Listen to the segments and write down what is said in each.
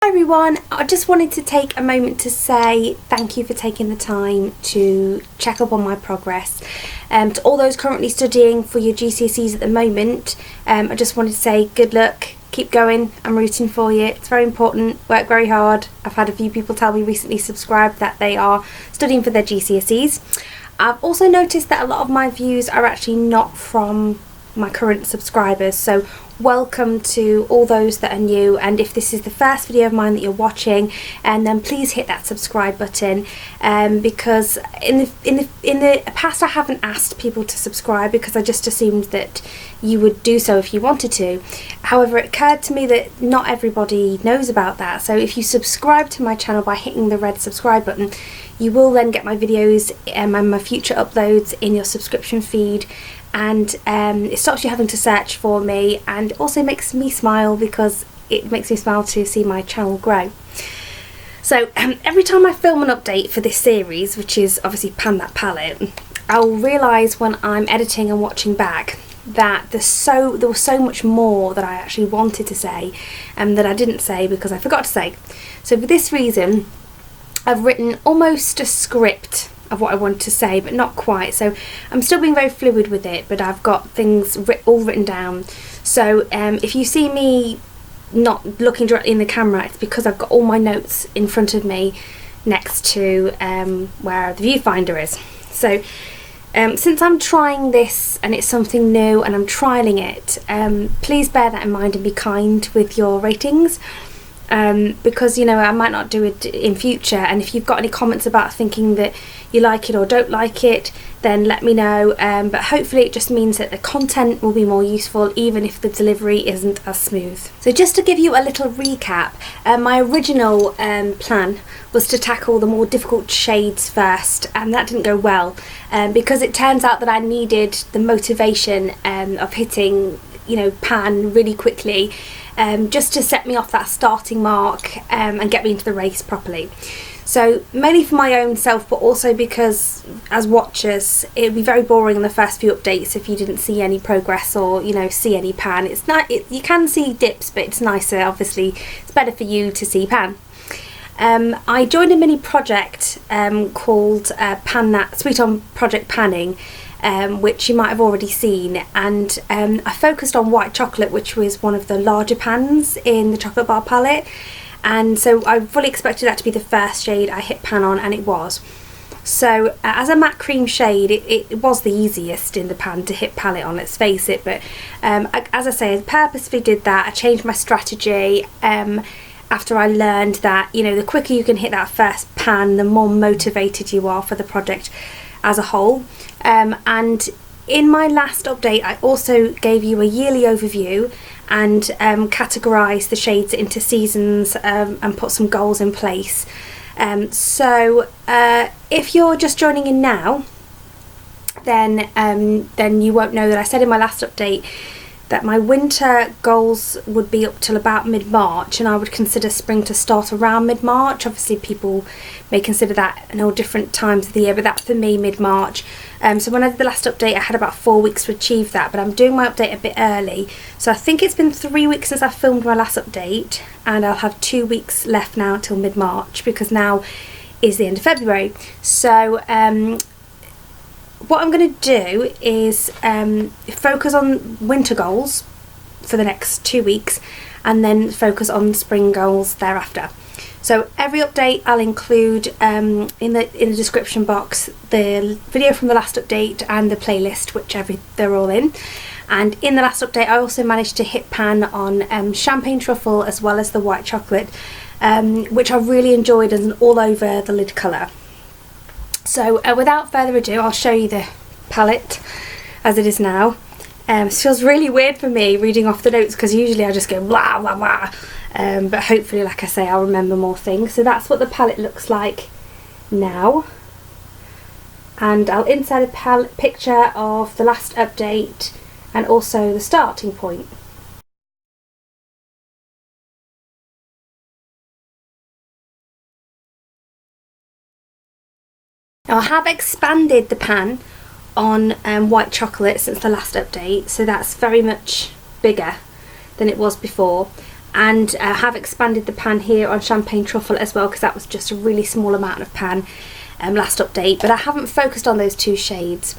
Hi everyone, I just wanted to take a moment to say thank you for taking the time to check up on my progress. To all those currently studying for your GCSEs at the moment, I just wanted to say good luck, keep going, I'm rooting for you, it's very important, work very hard. I've had a few people tell me recently subscribed that they are studying for their GCSEs. I've also noticed that a lot of my views are actually not from my current subscribers, so welcome to all those that are new, and if this is the first video of mine that you're watching, and then please hit that subscribe button, because in the past I haven't asked people to subscribe because I just assumed that you would do so if you wanted to. However, it occurred to me that not everybody knows about that, so if you subscribe to my channel by hitting the red subscribe button, you will then get my videos and my future uploads in your subscription feed, and it stops you having to search for me, and also makes me smile because it makes me smile to see my channel grow. So every time I film an update for this series, which is obviously Pan That Palette, I'll realise when I'm editing and watching back that there was so much more that I actually wanted to say and that I didn't say because I forgot to say. So for this reason, I've written almost a script of what I wanted to say, but not quite, so I'm still being very fluid with it, but I've got things all written down. So if you see me not looking directly in the camera, it's because I've got all my notes in front of me next to where the viewfinder is. So since I'm trying this and it's something new and I'm trialing it, please bear that in mind and be kind with your ratings. Because I might not do it in future, and if you've got any comments about thinking that you like it or don't like it, then let me know, but hopefully it just means that the content will be more useful even if the delivery isn't as smooth. So just to give you a little recap, my original plan was to tackle the more difficult shades first, and that didn't go well, because it turns out that I needed the motivation of hitting pan really quickly, just to set me off that starting mark and get me into the race properly. So mainly for my own self, but also because as watchers it would be very boring in the first few updates if you didn't see any progress or see any pan. It's not, you can see dips, but it's nicer, obviously it's better for you to see pan. I joined a mini project called Pan That Sweet On Project Panning, which you might have already seen, and I focused on white chocolate, which was one of the larger pans in the chocolate bar palette, and so I fully expected that to be the first shade I hit pan on, and it was. So as a matte cream shade, it was the easiest in the pan to hit palette on, let's face it, but as I say, I purposefully did that. I changed my strategy after I learned that the quicker you can hit that first pan, the more motivated you are for the project as a whole. And in my last update I also gave you a yearly overview and categorised the shades into seasons and put some goals in place. So if you're just joining in now, then you won't know that I said in my last update that my winter goals would be up till about mid-March, and I would consider spring to start around mid-March. Obviously people may consider that in all different times of the year, but that's for me mid-March. So when I did the last update I had about 4 weeks to achieve that, but I'm doing my update a bit early. So I think it's been 3 weeks since I filmed my last update, and I'll have 2 weeks left now till mid-March because now is the end of February. So what I'm going to do is focus on winter goals for the next 2 weeks and then focus on spring goals thereafter. So every update I'll include in the description box the video from the last update and the playlist, whichever they're all in. And in the last update I also managed to hit pan on champagne truffle as well as the white chocolate, which I really enjoyed as an all over the lid colour. So without further ado, I'll show you the palette as it is now. It feels really weird for me reading off the notes because usually I just go blah blah blah, but hopefully, like I say, I'll remember more things. So that's what the palette looks like now, and I'll insert a picture of the last update and also the starting point. Now I have expanded the pan on white chocolate since the last update, so that's very much bigger than it was before, and have expanded the pan here on Champagne Truffle as well, because that was just a really small amount of pan last update. But I haven't focused on those two shades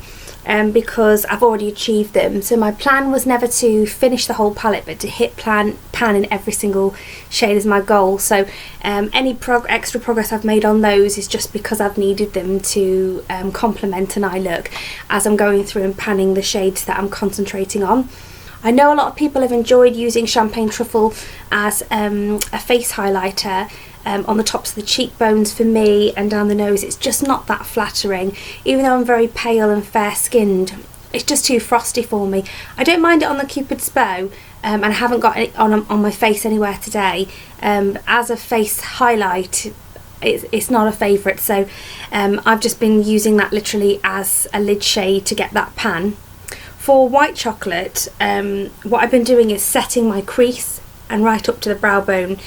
because I've already achieved them. So my plan was never to finish the whole palette, but to hit pan in every single shade is my goal. So any extra progress I've made on those is just because I've needed them to complement an eye look as I'm going through and panning the shades that I'm concentrating on. I know a lot of people have enjoyed using Champagne Truffle as a face highlighter on the tops of the cheekbones for me, and down the nose. It's just not that flattering. Even though I'm very pale and fair skinned, it's just too frosty for me. I don't mind it on the Cupid's bow, and I haven't got it on my face anywhere today. As a face highlight, it's not a favourite, so I've just been using that literally as a lid shade to get that pan. For white chocolate, what I've been doing is setting my crease and right up to the brow bone.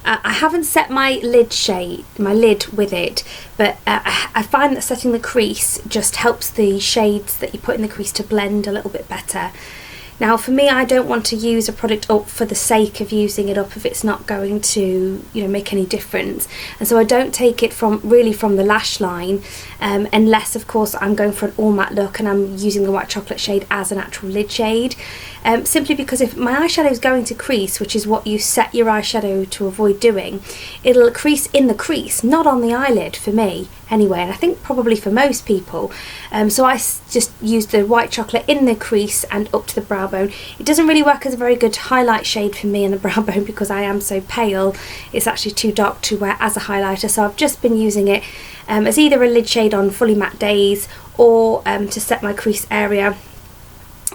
I haven't set my lid with it, but I find that setting the crease just helps the shades that you put in the crease to blend a little bit better. Now for me, I don't want to use a product up for the sake of using it up if it's not going to, make any difference. And so I don't take it from the lash line, unless of course I'm going for an all matte look and I'm using the white chocolate shade as an actual lid shade. Simply because if my eyeshadow is going to crease, which is what you set your eyeshadow to avoid doing, it'll crease in the crease, not on the eyelid for me anyway, and I think probably for most people. So I just use the white chocolate in the crease and up to the brow bone. It doesn't really work as a very good highlight shade for me in the brow bone because I am so pale. It's actually too dark to wear as a highlighter, so I've just been using it as either a lid shade on fully matte days or to set my crease area.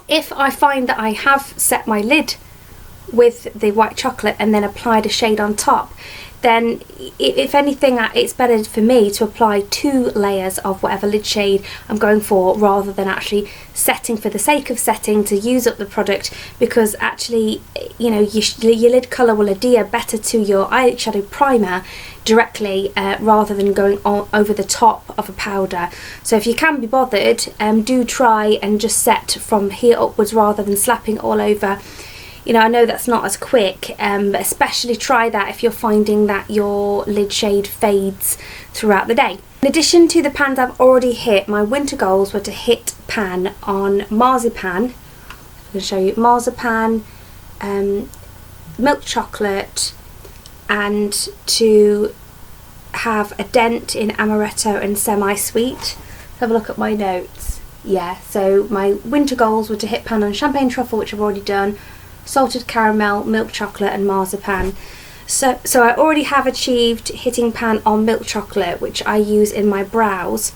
If I find that I have set my lid with the white chocolate and then applied a shade on top, then if anything, it's better for me to apply 2 layers of whatever lid shade I'm going for, rather than actually setting for the sake of setting to use up the product, because actually your lid colour will adhere better to your eyeshadow primer directly rather than going on over the top of a powder. So if you can be bothered, do try and just set from here upwards rather than slapping all over. I know that's not as quick, but especially try that if you're finding that your lid shade fades throughout the day. In addition to the pans I've already hit, my winter goals were to hit pan on Marzipan. I'm going to show you Marzipan, milk chocolate, and to have a dent in amaretto and semi-sweet. Let's have a look at my notes. Yeah, so my winter goals were to hit pan on Champagne Truffle, which I've already done, salted caramel, milk chocolate and marzipan. So I already have achieved hitting pan on milk chocolate, which I use in my brows.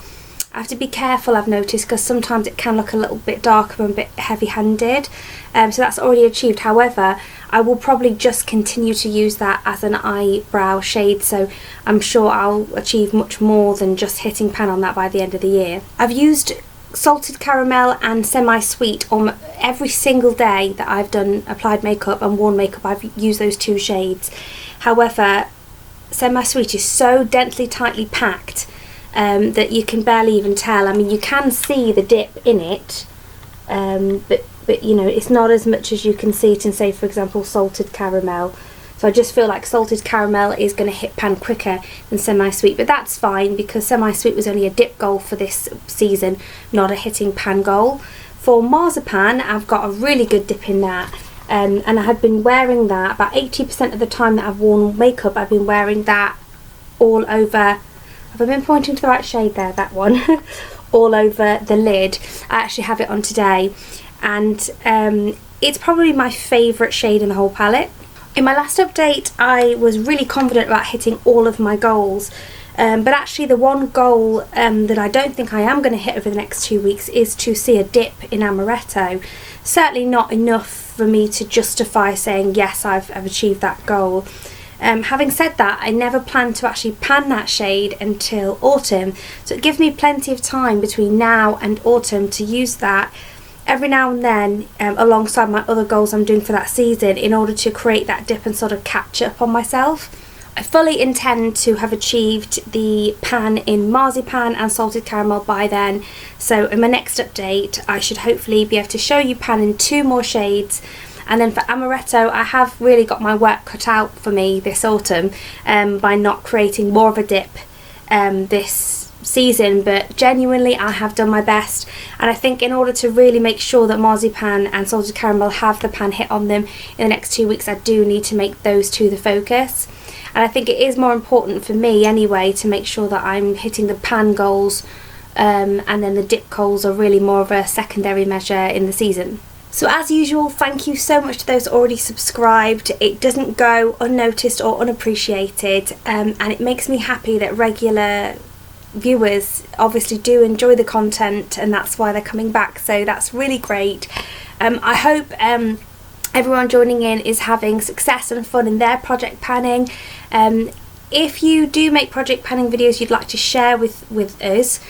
I have to be careful, I've noticed, because sometimes it can look a little bit darker and a bit heavy-handed. So that's already achieved. However, I will probably just continue to use that as an eyebrow shade, so I'm sure I'll achieve much more than just hitting pan on that by the end of the year. I've used salted caramel and semi-sweet on every single day that I've done applied makeup and worn makeup. I've used those 2 shades. However, semi-sweet is so densely tightly packed that you can barely even tell. I mean, you can see the dip in it, but it's not as much as you can see it in, say, for example, salted caramel. So I just feel like salted caramel is going to hit pan quicker than semi-sweet, but that's fine because semi-sweet was only a dip goal for this season, not a hitting pan goal. For marzipan, I've got a really good dip in that, and I had been wearing that about 80% of the time that I've worn makeup. I've been wearing that all over. Have I been pointing to the right shade there? That one. All over the lid. I actually have it on today, and it's probably my favourite shade in the whole palette. In my last update, I was really confident about hitting all of my goals, but actually the one goal that I don't think I am going to hit over the next 2 weeks is to see a dip in amaretto. Certainly not enough for me to justify saying yes, I've achieved that goal. Having said that, I never plan to actually pan that shade until autumn, so it gives me plenty of time between now and autumn to use that every now and then alongside my other goals I'm doing for that season, in order to create that dip and sort of catch up on myself. I fully intend to have achieved the pan in marzipan and salted caramel by then, so in my next update I should hopefully be able to show you pan in 2 more shades And then for amaretto, I have really got my work cut out for me this autumn by not creating more of a dip this season, but genuinely I have done my best, and I think in order to really make sure that marzipan and salted caramel have the pan hit on them in the next 2 weeks, I do need to make those two the focus. And I think it is more important for me anyway to make sure that I'm hitting the pan goals, and then the dip goals are really more of a secondary measure in the season. So as usual, thank you so much to those already subscribed. It doesn't go unnoticed or unappreciated, and it makes me happy that regular viewers obviously do enjoy the content, and that's why they're coming back, so that's really great. I hope everyone joining in is having success and fun in their project panning. If you do make project panning videos you'd like to share with us,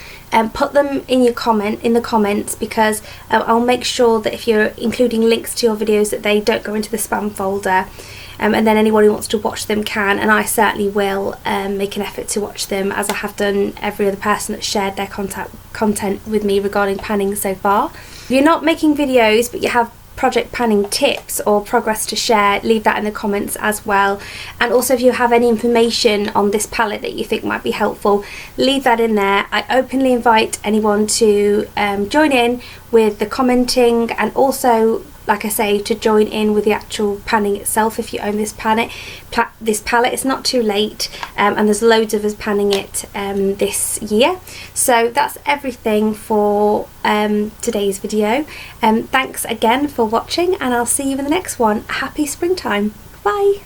put them in the comments, because I'll make sure that if you're including links to your videos that they don't go into the spam folder, and then anyone who wants to watch them can, and I certainly will make an effort to watch them, as I have done every other person that's shared their content with me regarding panning so far. If you're not making videos but you have project panning tips or progress to share, leave that in the comments as well. And also, if you have any information on this palette that you think might be helpful, leave that in there. I openly invite anyone to join in with the commenting, and also, like I say, to join in with the actual panning itself if you own this palette. It's not too late, and there's loads of us panning it this year. So that's everything for today's video. Thanks again for watching, and I'll see you in the next one. Happy springtime. Bye.